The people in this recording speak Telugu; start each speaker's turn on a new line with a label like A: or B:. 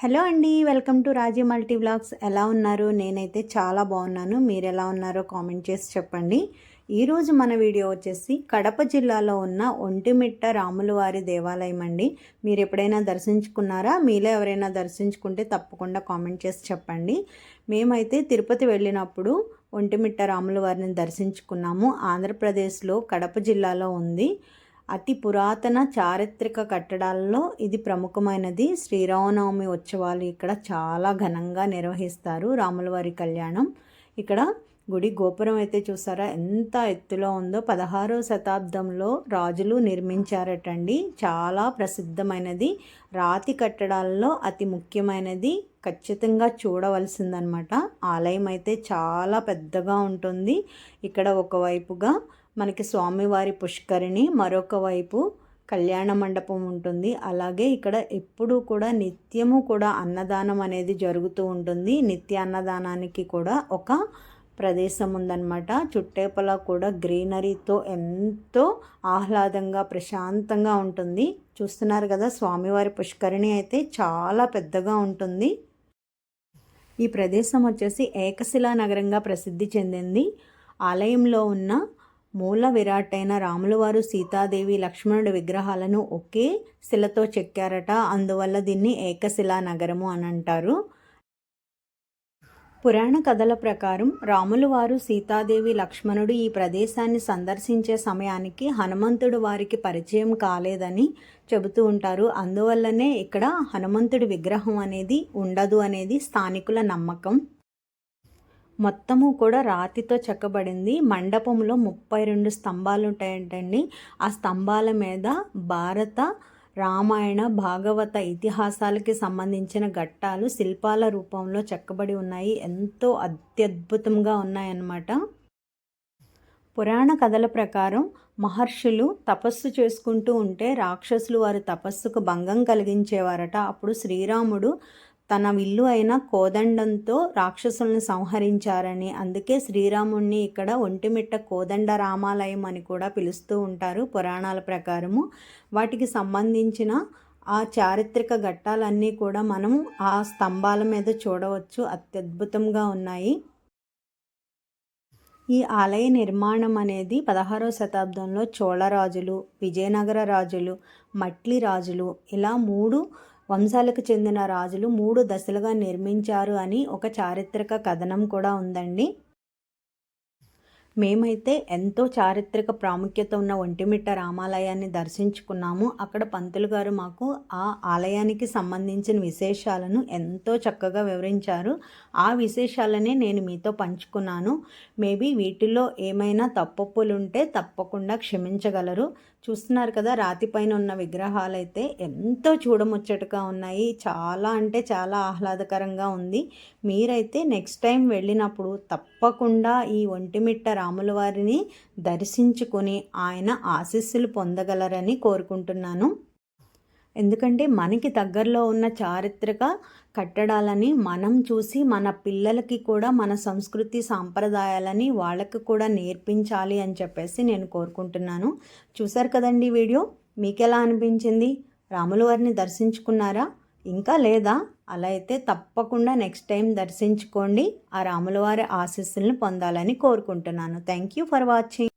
A: హలో అండి, welcome to Raji multi vlogs. ఎలా ఉన్నారు? నేనైతే చాలా బాగున్నాను. మీరు ఎలా ఉన్నారో కామెంట్ చేసి చెప్పండి. ఈరోజు మన వీడియో వచ్చేసి కడప జిల్లాలో ఉన్న ఒంటిమిట్ట రాములవారి దేవాలయం అండి. మీరు ఎప్పుడైనా దర్శించుకున్నారా? మీలో ఎవరైనా దర్శించుకుంటే తప్పకుండా కామెంట్ చేసి చెప్పండి. మేమైతే తిరుపతి వెళ్ళినప్పుడు ఒంటిమిట్ట రాములవారిని దర్శించుకున్నాము. ఆంధ్రప్రదేశ్లో కడప జిల్లాలో ఉంది. అతి పురాతన చారిత్రక కట్టడాల్లో ఇది ప్రముఖమైనది. శ్రీరామనవమి ఉత్సవాలు ఇక్కడ చాలా ఘనంగా నిర్వహిస్తారు. రాములవారి కళ్యాణం. ఇక్కడ గుడి గోపురం అయితే చూసారా ఎంత ఎత్తులో ఉందో. 16వ శతాబ్దంలో రాజులు నిర్మించారటండి. చాలా ప్రసిద్ధమైనది. రాతి కట్టడాల్లో అతి ముఖ్యమైనది. ఖచ్చితంగా చూడవలసిందనమాట. ఆలయం అయితే చాలా పెద్దగా ఉంటుంది. ఇక్కడ ఒకవైపుగా మనకి స్వామివారి పుష్కరిణి, మరొక వైపు కళ్యాణ మండపం ఉంటుంది. అలాగే ఇక్కడ ఎప్పుడూ కూడా నిత్యము కూడా అన్నదానం అనేది జరుగుతూ ఉంటుంది. నిత్య అన్నదానానికి కూడా ఒక ప్రదేశం ఉందన్నమాట. చుట్టేపల కూడా గ్రీనరీతో ఎంతో ఆహ్లాదంగా ప్రశాంతంగా ఉంటుంది. చూస్తున్నారు కదా, స్వామివారి పుష్కరిణి అయితే చాలా పెద్దగా ఉంటుంది. ఈ ప్రదేశం వచ్చేసి ఏకశిలా నగరంగా ప్రసిద్ధి చెందింది. ఆలయంలో ఉన్న మూల విరాట్టైన రాములవారు, సీతాదేవి, లక్ష్మణుడి విగ్రహాలను ఒకే శిలతో చెక్కారట. అందువల్ల దీన్ని ఏకశిలా నగరము అని అంటారు. పురాణ కథల ప్రకారం రాములవారు, సీతాదేవి, లక్ష్మణుడు ఈ ప్రదేశాన్ని సందర్శించే సమయానికి హనుమంతుడు వారికి పరిచయం కాలేదని చెబుతూ ఉంటారు. అందువల్లనే ఇక్కడ హనుమంతుడి విగ్రహం అనేది ఉండదు అనేది స్థానికుల నమ్మకం. మొత్తము కూడా రాతితో చెక్కబడింది. మండపంలో 32 స్తంభాలు ఉంటాయంటండి. ఆ స్తంభాల మీద భారత, రామాయణ, భాగవత ఇతిహాసాలకి సంబంధించిన ఘట్టాలు శిల్పాల రూపంలో చెక్కబడి ఉన్నాయి. ఎంతో అత్యద్భుతంగా ఉన్నాయన్నమాట. పురాణ కథల ప్రకారం మహర్షులు తపస్సు చేసుకుంటూ ఉంటే రాక్షసులు వారి తపస్సుకు భంగం కలిగించేవారట. అప్పుడు శ్రీరాముడు తన విల్లు అయిన కోదండంతో రాక్షసులను సంహరించారని, అందుకే శ్రీరాముణ్ణి ఇక్కడ ఒంటిమిట్ట కోదండ రామాలయం అని కూడా పిలుస్తూ ఉంటారు పురాణాల ప్రకారము. వాటికి సంబంధించిన ఆ చారిత్రక ఘట్టాలన్నీ కూడా మనం ఆ స్తంభాల మీద చూడవచ్చు. అత్యద్భుతంగా ఉన్నాయి. ఈ ఆలయ నిర్మాణం అనేది 16వ శతాబ్దంలో చోళరాజులు, విజయనగర రాజులు, మట్లి రాజులు ఇలా 3 వంశాలకు చెందిన రాజులు 3 దశలుగా నిర్మించారు అని ఒక చారిత్రక కథనం కూడా ఉందండి. మేమైతే ఎంతో చారిత్రక ప్రాముఖ్యత ఉన్న ఒంటిమిట్ట రామాలయాన్ని దర్శించుకున్నాము. అక్కడ పంతులు గారు మాకు ఆ ఆలయానికి సంబంధించిన విశేషాలను ఎంతో చక్కగా వివరించారు. ఆ విశేషాలనే నేను మీతో పంచుకున్నాను. మేబీ వీటిలో ఏమైనా తప్పొప్పులు ఉంటే తప్పకుండా క్షమించగలరు. చూస్తున్నారు కదా, రాతిపైన ఉన్న విగ్రహాలు అయితే ఎంతో చూడముచ్చటగా ఉన్నాయి. చాలా అంటే చాలా ఆహ్లాదకరంగా ఉంది. మీరైతే నెక్స్ట్ టైం వెళ్ళినప్పుడు తప్పకుండా ఈ ఒంటిమిట్ట రాములవారిని దర్శించుకొని ఆయన ఆశీస్సులు పొందగలరని కోరుకుంటున్నాను. ఎందుకంటే మనకి దగ్గరలో ఉన్న చారిత్రక కట్టడాలని మనం చూసి మన పిల్లలకి కూడా మన సంస్కృతి సాంప్రదాయాలని వాళ్ళకి కూడా నేర్పించాలి అని చెప్పేసి నేను కోరుకుంటున్నాను. చూసారు కదండి వీడియో, మీకు ఎలా అనిపించింది? రాములవారిని దర్శించుకున్నారా? ఇంకా లేదా? అలా అయితే తప్పకుండా నెక్స్ట్ టైం దర్శించుకోండి. ఆ రాములవారి ఆశీస్సులను పొందాలని కోరుకుంటున్నాను. Thank you for watching.